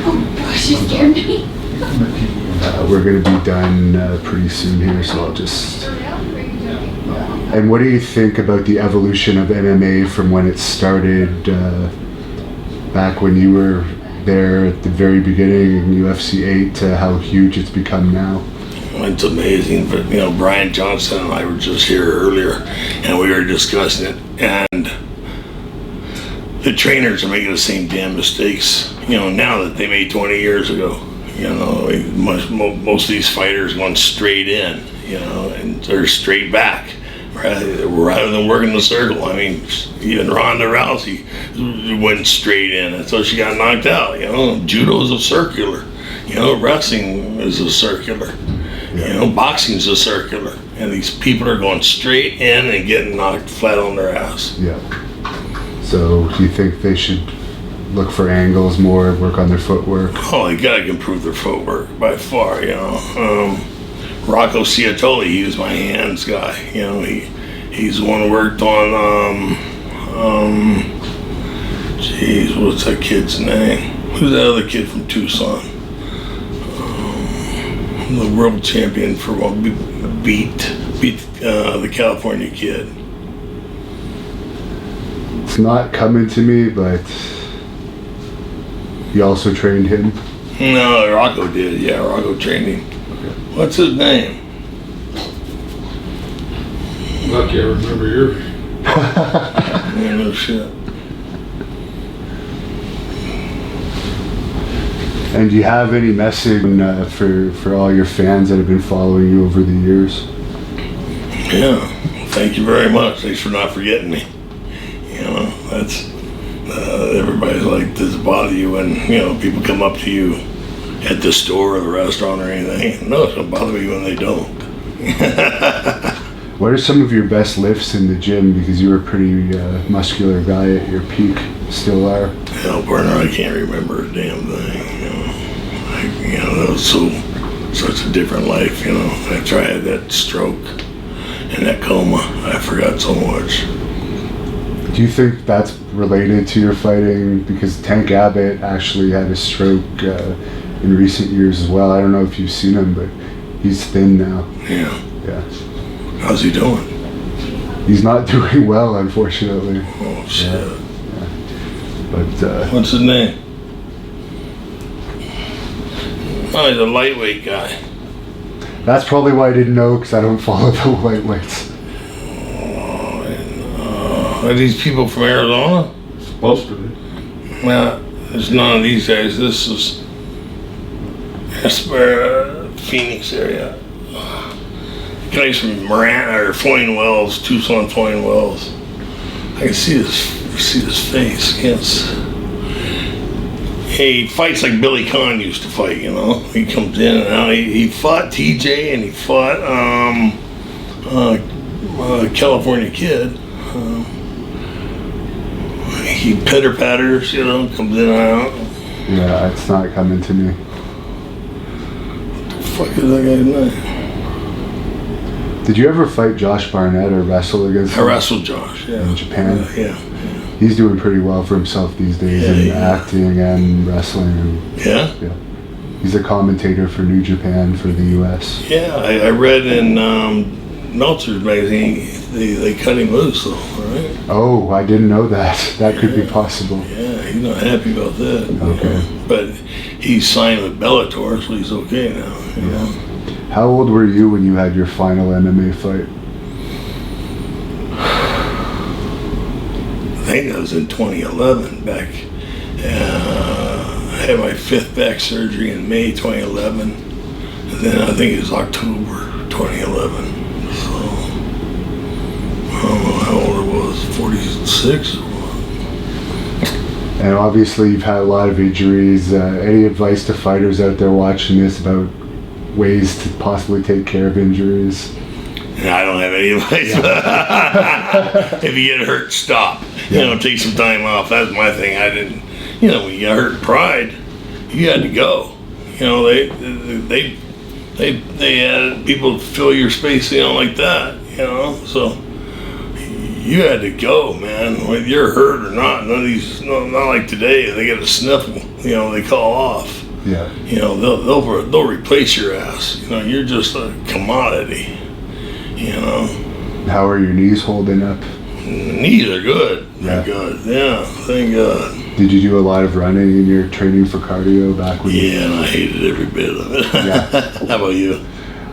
Oh gosh, you scared me. We're going to be done pretty soon here, so I'll just... And what do you think about the evolution of MMA from when it started back when you were there at the very beginning in UFC 8 to how huge it's become now? It's amazing, but Brian Johnson and I were just here earlier, and we were discussing it, and the trainers are making the same damn mistakes, now that they made 20 years ago. Most of these fighters going straight in, and they're straight back rather than working the circle. I mean, even Ronda Rousey went straight in, and so she got knocked out. Judo is a circular. Wrestling is a circular. Boxing's a circular, and these people are going straight in and getting knocked flat on their ass. Yeah. So do you think they should look for angles more, work on their footwork? Oh, they gotta improve their footwork by far, Rocco Ciatoli, he was my hands guy, he's the one who worked on, what's that kid's name? Who's that other kid from Tucson? The world champion for what beat the California kid. It's not coming to me, but You also trained him? No, Rocco did. Yeah, Rocco trained him. What's his name? Lucky I remember yours. Man, no shit. And do you have any message for all your fans that have been following you over the years? Yeah, thank you very much. Thanks for not forgetting me. You know, that's everybody's like, does it bother you when people come up to you at the store or the restaurant or anything? No, it doesn't bother me when they don't. What are some of your best lifts in the gym? Because you were a pretty muscular guy at your peak, still are. Hell, partner, I can't remember a damn thing. That was such a different life. After I had that stroke and that coma, I forgot so much. Do you think that's related to your fighting? Because Tank Abbott actually had a stroke in recent years as well. I don't know if you've seen him, but he's thin now. Yeah. Yeah. How's he doing? He's not doing well, unfortunately. Oh, shit. Yeah. But what's his name? Oh, he's a lightweight guy. that's probably why I didn't know, because I don't follow the lightweights. Are these people from Arizona? Supposed to be. Well, there's none of these guys. This is Phoenix area. Guys from Floyd Wells, Tucson, Floyd Wells. I can see his face. He fights like Billy Conn used to fight. He comes in and out. He fought TJ and he fought California Kid. He pitter patters, comes in and out. Yeah, it's not coming to me. What the fuck is that guy's name? Did you ever fight Josh Barnett or wrestle against him? I wrestled Josh, yeah. In Japan? Yeah. He's doing pretty well for himself these days in acting and wrestling. Yeah? Yeah. He's a commentator for New Japan for the U.S. Yeah, I read in Meltzer's magazine, they cut him loose though, right? Oh, I didn't know that. That could be possible. Yeah, he's not happy about that. Okay. But he's signed with Bellator, so he's okay now. Yeah. How old were you when you had your final MMA fight? I think that was in 2011, back. I had my 5th back surgery in May 2011, and then I think it was October 2011. So, I don't know how old I was, 46 or what? And obviously you've had a lot of injuries. Any advice to fighters out there watching this about ways to possibly take care of injuries? I don't have any advice. If you get hurt, stop. Take some time off. That's my thing. I didn't. When you got hurt in Pride, you had to go. They had people fill your space, like that. So you had to go, man. Whether you're hurt or not. None of these. Not like today. They get a sniffle. They call off. Yeah. They'll replace your ass. You're just a commodity. How are your knees holding up? Knees are good. Yeah. They're good. Yeah, thank God. Did you do a lot of running in your training for cardio back when Yeah, and I hated every bit of it. Yeah. How about you?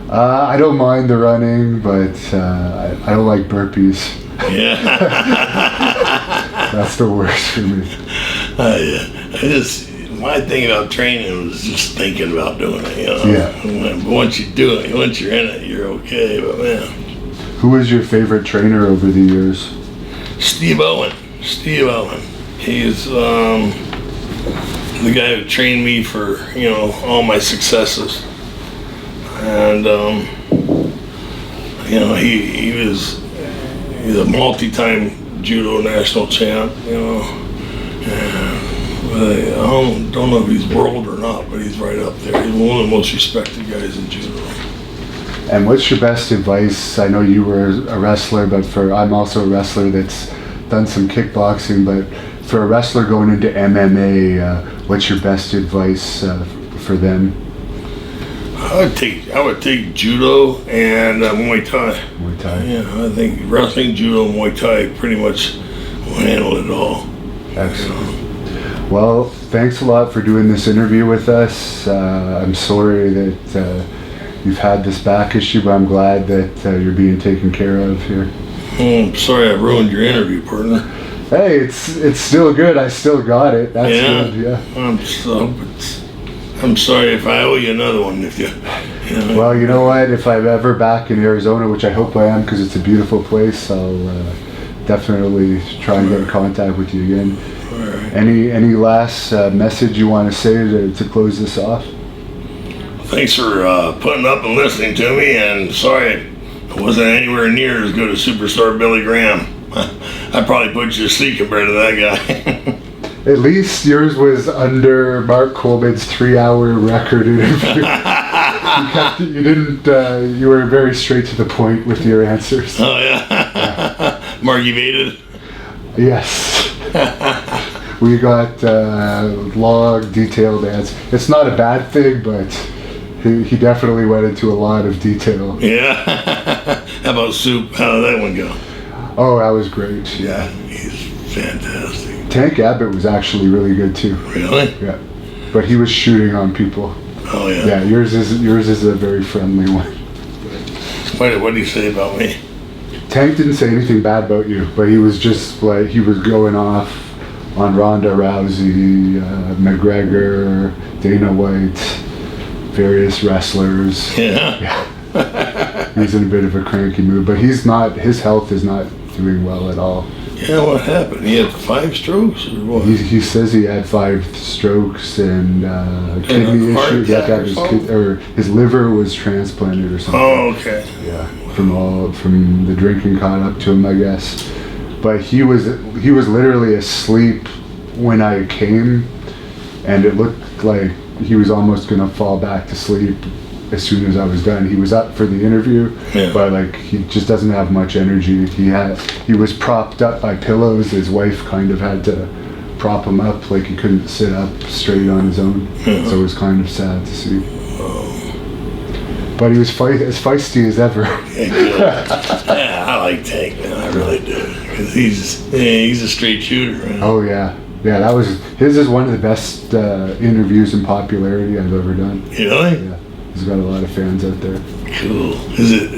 I don't mind the running, but I don't like burpees. Yeah. That's the worst for me. My thing about training was just thinking about doing it, Yeah. Once you do it, once you're in it, you're okay, but man. Who was your favorite trainer over the years? Steve Owen. He's the guy who trained me for, all my successes. And, he's a multi-time judo national champ, I don't know if he's world or not, but he's right up there. He's one of the most respected guys in judo. And what's your best advice? I know you were a wrestler, but I'm also a wrestler that's done some kickboxing, but for a wrestler going into MMA, what's your best advice for them? I would take judo and Muay Thai. Muay Thai? Yeah, I think wrestling, judo, Muay Thai pretty much will handle it all. Excellent. Well, thanks a lot for doing this interview with us. I'm sorry that you've had this back issue, but I'm glad that you're being taken care of here. I'm sorry I ruined your interview, partner. Hey, it's still good. I still got it. That's good. Yeah. I'm sorry if I owe you another one. If you know. Well, you know what? If I'm ever back in Arizona, which I hope I am, because it's a beautiful place, I'll definitely try and get in contact with you again. All right. Any last message you want to say to close this off? Thanks for putting up and listening to me, and sorry I wasn't anywhere near as good as Superstar Billy Graham. I probably put you to sleep compared to that guy. At least yours was under Mark Coleman's 3-hour record interview. You were very straight to the point with your answers. Oh, yeah? Mark evaded? Yes. We got long, detailed answers. It's not a bad thing, but he definitely went into a lot of detail. Yeah. How about Soup? How did that one go? Oh, that was great. Yeah. He's fantastic. Tank Abbott was actually really good too. Really? Yeah. But he was shooting on people. Oh, yeah. Yeah, yours is a very friendly one. What did he say about me? Tank didn't say anything bad about you, but he was just like, he was going off on Ronda Rousey, McGregor, Dana White, various wrestlers. Yeah. He's in a bit of a cranky mood, but his health is not doing well at all. Yeah, what happened? He had 5 strokes or what? He says he had 5 strokes and kidney issues. His liver was transplanted or something. Oh, okay. Yeah, from the drinking caught up to him, I guess. But he was literally asleep when I came, and it looked like he was almost gonna fall back to sleep as soon as I was done. He was up for the interview, but like he just doesn't have much energy. He was propped up by pillows. His wife kind of had to prop him up, like he couldn't sit up straight on his own. So it was kind of sad to see. But he was as feisty as ever. Yeah, I like Tank, man. I really do. 'Cause he's a straight shooter, man. Oh yeah. Yeah, his is one of the best interviews in popularity I've ever done. Really? Yeah. He's got a lot of fans out there. Cool.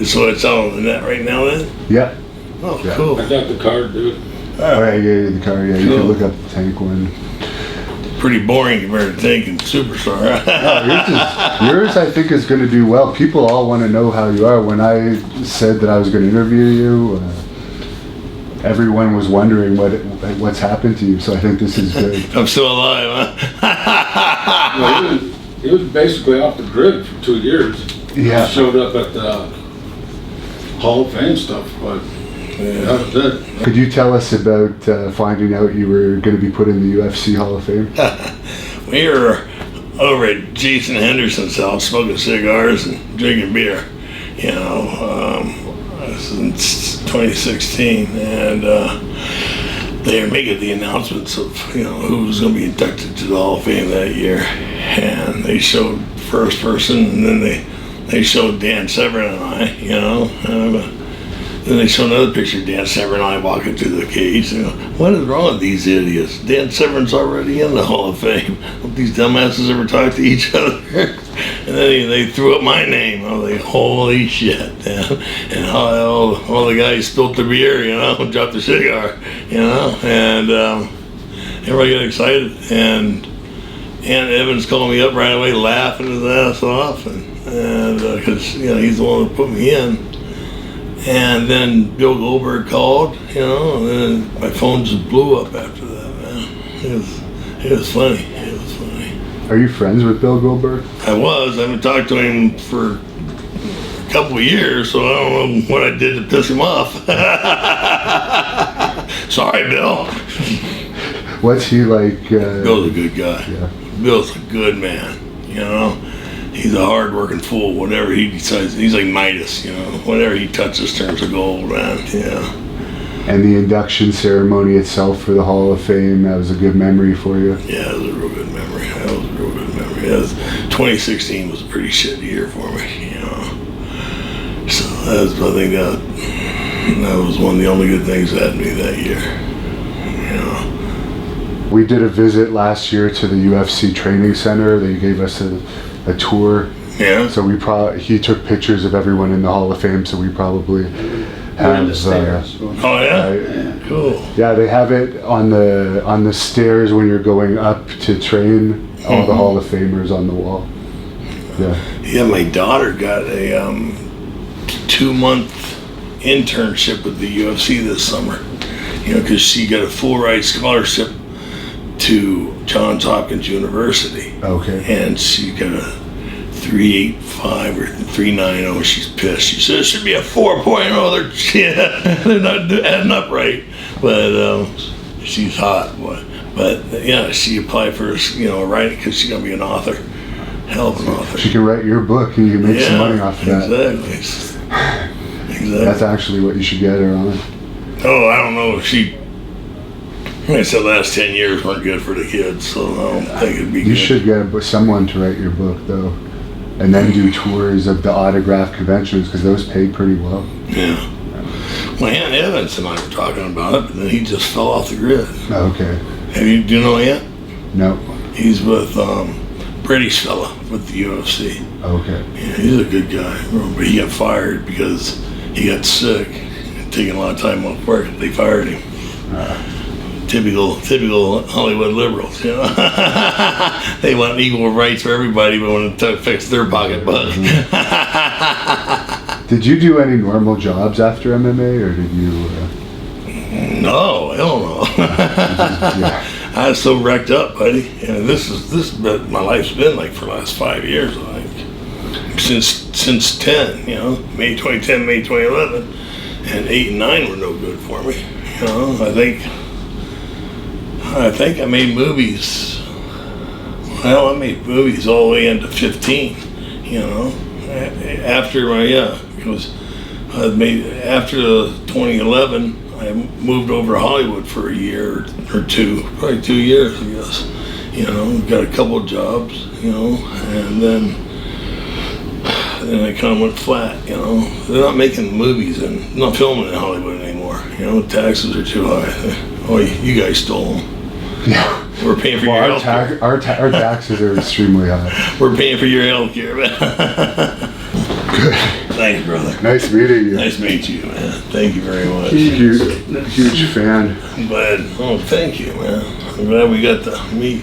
So it's all on the net right now then? Yeah. Oh, Yeah. cool. I got the card, dude. Oh yeah, I gave you the car. Yeah, you Cool. can look up the Tank one. Pretty boring compared to Tank and Superstar. Yours I think is going to do well. People all want to know how you are. When I said that I was going to interview you, everyone was wondering what's happened to you. So I think this is good. I'm still alive, huh? Well, he was basically off the grid for 2 years. Yeah. He showed up at the Hall of Fame stuff, but that was it. Could you tell us about finding out you were going to be put in the UFC Hall of Fame? We were over at Jason Henderson's house smoking cigars and drinking beer, since 2016, and they were making the announcements of who was going to be inducted to the Hall of Fame that year, and they showed first person, and then they showed Dan Severn and I, then they showed another picture of Dan Severn and I walking through the cage. What is wrong with these idiots? Dan Severn's already in the Hall of Fame. Hope these dumbasses ever talk to each other. And then they threw up my name. I was like, holy shit, man. And all the guys spilled their beer, dropped their cigar, and everybody got excited. And Evans called me up right away, laughing his ass off, and because he's the one that put me in. And then Bill Goldberg called, and then my phone just blew up after that, man. It was funny. Are you friends with Bill Goldberg? I haven't talked to him for a couple of years, so I don't know what I did to piss him off. Sorry, Bill. What's he like? Bill's a good guy. Yeah. Bill's a good man, He's a hard-working fool. Whatever he decides, he's like Midas, Whatever he touches turns to gold, man. Yeah. And the induction ceremony itself for the Hall of Fame, that was a good memory for you? Yeah, it was a real good memory. 2016 was a pretty shit year for me, So I think that was one of the only good things that happened to me that year, We did a visit last year to the UFC training center. They gave us a tour. Yeah. So he took pictures of everyone in the Hall of Fame. So we probably We're in have. the stairs. Oh yeah. Yeah. Cool. Yeah, they have it on the stairs when you're going up to train. All the Hall of Famers on the wall. Yeah. Yeah, my daughter got a 2-month internship with the UFC this summer. Because she got a full ride scholarship to Johns Hopkins University. Okay. And she got a 3.85 or 3.90. She's pissed. She says it should be a 4.0. They're not adding up right. But she's hot. But yeah, she applied for writing because she's gonna be an author. Hell of an author. She can write your book and you can make some money off of that. Exactly. That's actually what you should get her on. Oh, I don't know if I said the last 10 years weren't good for the kids, so I don't think it'd be good. You should get someone to write your book though, and then do tours of the autograph conventions because those pay pretty well. Yeah. Well, Ant Evans and I were talking about it, but then he just fell off the grid. Okay. Do you know Ant? No. He's with British fella with the UFC. Okay. Yeah, he's a good guy, but he got fired because he got sick, taking a lot of time off work. They fired him. Typical Hollywood liberals, They want equal rights for everybody, but want to fix their pocketbook. Did you do any normal jobs after MMA, or did you? No, hell no. Yeah. I was so wrecked up, buddy. This is my life's been like for the last 5 years, I think. Since 10, May 2010, May 2011, and 8 and 9 were no good for me. I think I made movies. Well, I made movies all the way into 15. After because after 2011. I moved over to Hollywood for a year or two, probably 2 years, I guess. Got a couple of jobs, and then I kind of went flat, They're not making movies and not filming in Hollywood anymore. Taxes are too high. Oh, you guys stole them. Yeah. We're paying for your health care. Our taxes are extremely high. We're paying for your health care, man. Good. Thanks, brother. Nice meeting you. Nice meeting you, man. Thank you very much. Huge fan. I'm glad. Oh, thank you, man. I'm glad we got to meet.